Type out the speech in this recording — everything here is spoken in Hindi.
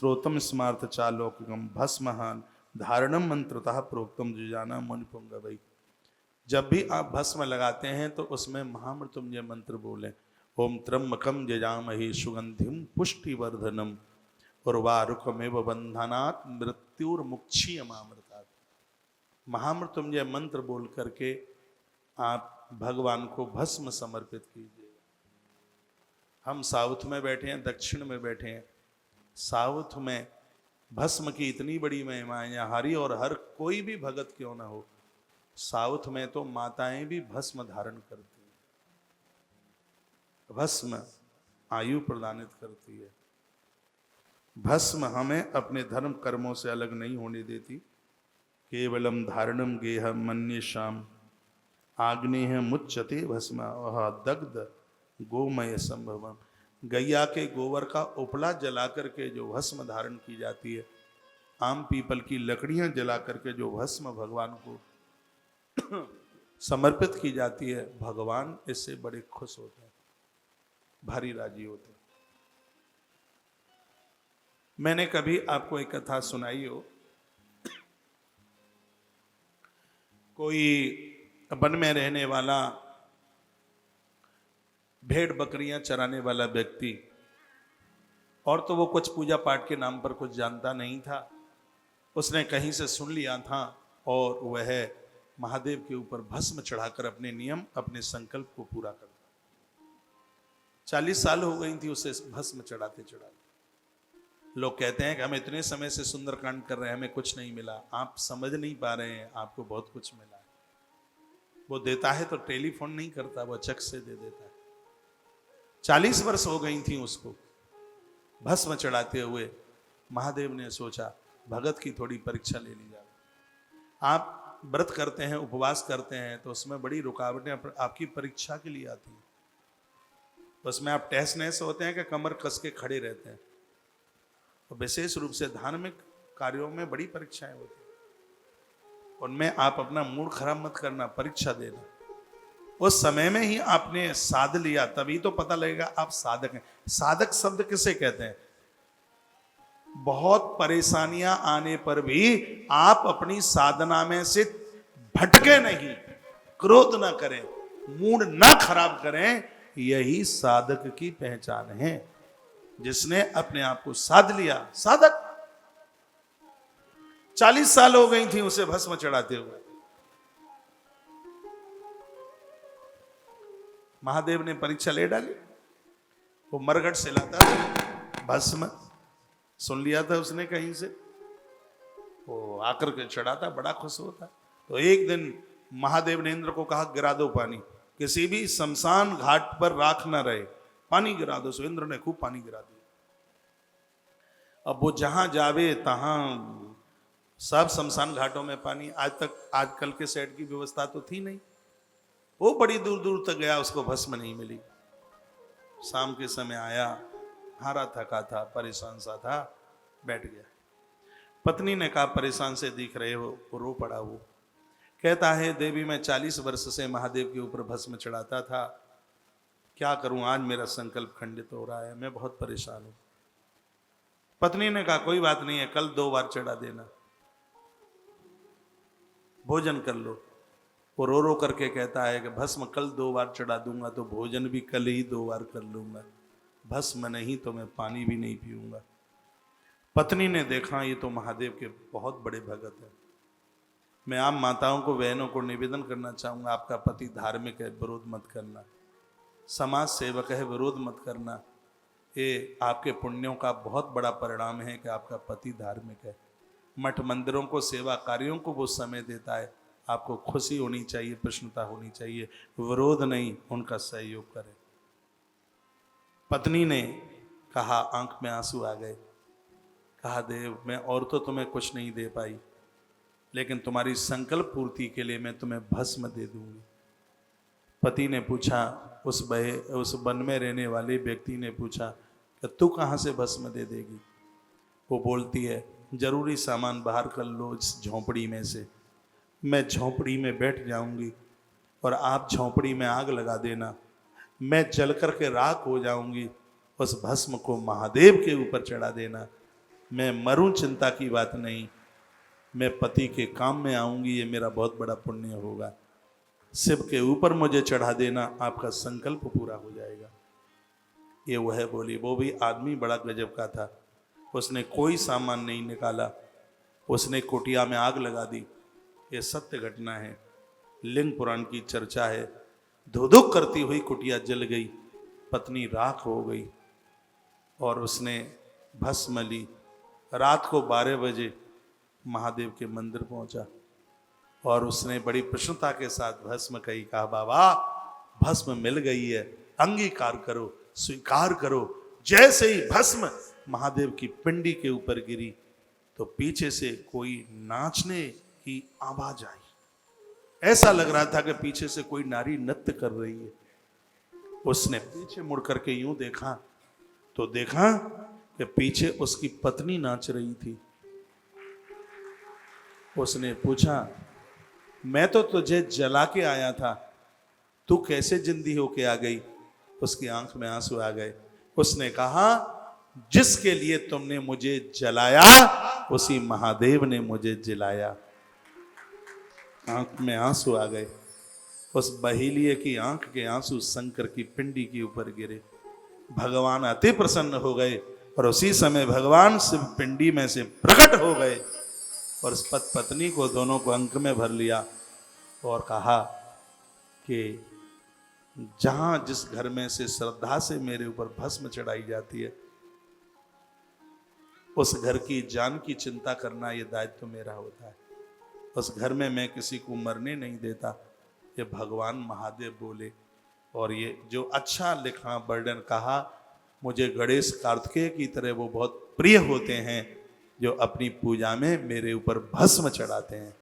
श्रोतम स्मार्थ चालोकम भस्महान धारणम मंत्रतः प्रोक्तम जुजाना मुनिपुंगवै। जब भी आप भस्म लगाते हैं तो उसमें महामृत्युंजय मंत्र बोलें। ओम त्र्यंबकम जजामहे सुगंधिम पुष्टिवर्धनम उर्वारुकमेव बंधनात् मृत्युर्मुक्षीयमामृतात्। महामृत्युंजय मंत्र बोल करके आप भगवान को भस्म समर्पित कीजिए। हम साउथ में बैठे हैं, दक्षिण में बैठे हैं। साउथ में भस्म की इतनी बड़ी महिमा है, यहाँ हरि और हर कोई भी भगत क्यों ना हो, साउथ में तो माताएं भी भस्म धारण करती हैं। भस्म आयु प्रदानित करती है। भस्म हमें अपने धर्म कर्मों से अलग नहीं होने देती। केवलम धारणम गेहम मन्येषाम आग्नेय मुच्यते भस्म वह दग्ध गोमय संभवम। गैया के गोबर का उपला जला करके जो भस्म धारण की जाती है, आम पीपल की लकड़ियां जला करके जो भस्म भगवान को समर्पित की जाती है, भगवान इससे बड़े खुश होते हैं, भारी राजी होते हैं। मैंने कभी आपको एक कथा सुनाई हो, कोई वन में रहने वाला भेड़ बकरियां चराने वाला व्यक्ति, और तो वो कुछ पूजा पाठ के नाम पर कुछ जानता नहीं था, उसने कहीं से सुन लिया था और वह महादेव के ऊपर भस्म चढ़ाकर अपने नियम अपने संकल्प को पूरा करता। 40 साल हो गई थी उसे भस्म चढ़ाते चढ़ाते। लोग कहते हैं कि हम इतने समय से सुंदरकांड कर रहे हैं, हमें कुछ नहीं मिला। आप समझ नहीं पा रहे हैं, आपको बहुत कुछ मिला है। वो देता है तो टेलीफोन नहीं करता, वो चेक से दे देता है। 40 वर्ष हो गई थी उसको भस्म चढ़ाते हुए। महादेव ने सोचा भगत की थोड़ी परीक्षा ले ली जाए। आप व्रत करते हैं, उपवास करते हैं, तो उसमें बड़ी रुकावटें आपकी परीक्षा के लिए आती हैं। उसमें आप टहस नहस होते हैं कि कमर कस के खड़े रहते हैं। तो विशेष रूप से धार्मिक कार्यों में बड़ी परीक्षाएं होती हैं, उनमें आप अपना मूड खराब मत करना, परीक्षा देना। उस समय में ही आपने साध लिया, तभी तो पता लगेगा आप साधक हैं। साधक शब्द किसे कहते हैं? बहुत परेशानियां आने पर भी आप अपनी साधना में से भटके नहीं, क्रोध ना करें, मूड ना खराब करें, यही साधक की पहचान है। जिसने अपने आप को साध लिया, साधक। 40 साल हो गई थी उसे भस्म चढ़ाते हुए। महादेव ने परीक्षा ले डाली। वो मरघट से लाता भस्म, सुन लिया था उसने कहीं से, वो आकर के चढ़ाता, बड़ा खुश होता। तो एक दिन महादेव ने इंद्र को कहा गिरा दो पानी, किसी भी शमशान घाट पर राख ना रहे, पानी गिरा दो। सो इंद्र ने खूब पानी गिरा दिया। अब वो जहां जावे तहां सब शमशान घाटों में पानी। आजकल के सेट की व्यवस्था तो थी नहीं। वो बड़ी दूर दूर तक गया, उसको भस्म नहीं मिली। शाम के समय आया, हारा थका था, परेशान सा था, बैठ गया। पत्नी ने कहा परेशान से दिख रहे हो। वो रो पड़ा। वो कहता है देवी मैं 40 वर्ष से महादेव के ऊपर भस्म चढ़ाता था, क्या करूं, आज मेरा संकल्प खंडित हो रहा है, मैं बहुत परेशान हूं। पत्नी ने कहा कोई बात नहीं है, कल 2 बार चढ़ा देना, भोजन कर लो। वो रो रो करके कहता है कि भस्म कल 2 बार चढ़ा दूंगा तो भोजन भी कल ही 2 बार कर लूंगा, भस्म नहीं तो मैं पानी भी नहीं पीऊंगा। पत्नी ने देखा ये तो महादेव के बहुत बड़े भगत हैं। मैं आप माताओं को, बहनों को निवेदन करना चाहूंगा, आपका पति धार्मिक है, विरोध मत करना। समाज सेवक है, विरोध मत करना। ये आपके पुण्यों का बहुत बड़ा परिणाम है कि आपका पति धार्मिक है। मठ मंदिरों को, सेवा कार्यों को वो समय देता है। आपको खुशी होनी चाहिए, प्रसन्नता होनी चाहिए, विरोध नहीं, उनका सहयोग करें। पत्नी ने कहा, आंख में आंसू आ गए, कहा देव मैं और तो तुम्हें कुछ नहीं दे पाई, लेकिन तुम्हारी संकल्प पूर्ति के लिए मैं तुम्हें भस्म दे दूंगी। पति ने पूछा, उस वन में रहने वाले व्यक्ति ने पूछा कि तू कहाँ से भस्म दे देगी? वो बोलती है जरूरी सामान बाहर कर लो इस झोंपड़ी में से, मैं झोंपड़ी में बैठ जाऊंगी और आप झोंपड़ी में आग लगा देना, मैं जल कर के राख हो जाऊंगी, उस भस्म को महादेव के ऊपर चढ़ा देना, मैं मरूं चिंता की बात नहीं, मैं पति के काम में आऊंगी, ये मेरा बहुत बड़ा पुण्य होगा। शिव के ऊपर मुझे चढ़ा देना, आपका संकल्प पूरा हो जाएगा। ये वह बोली। वो भी आदमी बड़ा गजब का था, उसने कोई सामान नहीं निकाला, उसने कुटिया में आग लगा दी। ये सत्य घटना है, लिंग पुराण की चर्चा है। धुधुक करती हुई कुटिया जल गई, पत्नी राख हो गई और उसने भस्म ली। रात को 12 बजे महादेव के मंदिर पहुंचा और उसने बड़ी प्रसन्नता के साथ भस्म कही। कहा बाबा भस्म मिल गई है, अंगीकार करो, स्वीकार करो। जैसे ही भस्म महादेव की पिंडी के ऊपर गिरी तो पीछे से कोई नाचने की आवाज आई। ऐसा लग रहा था कि पीछे से कोई नारी नृत्य कर रही है। उसने पीछे मुड़ करके यूं देखा तो देखा कि पीछे उसकी पत्नी नाच रही थी। उसने पूछा, मैं तो तुझे जला के आया था, तू कैसे जिंदी होके आ गई? उसकी आंख में आंसू आ गए। उसने कहा, जिसके लिए तुमने मुझे जलाया उसी महादेव ने मुझे जिलाया। आंख में आंसू आ गए। उस बहेलिये की आंख के आंसू शंकर की पिंडी के ऊपर गिरे। भगवान अति प्रसन्न हो गए और उसी समय भगवान शिव पिंडी में से प्रकट हो गए और उस पत्नी को, दोनों को अंक में भर लिया और कहा कि जहां जिस घर में से श्रद्धा से मेरे ऊपर भस्म चढ़ाई जाती है, उस घर की जान की चिंता करना ये दायित्व मेरा होता है। उस घर में मैं किसी को मरने नहीं देता। ये भगवान महादेव बोले। और ये जो अच्छा लिखा वर्णन कहा, मुझे गणेश कार्तिकेय की तरह वो बहुत प्रिय होते हैं जो अपनी पूजा में मेरे ऊपर भस्म चढ़ाते हैं।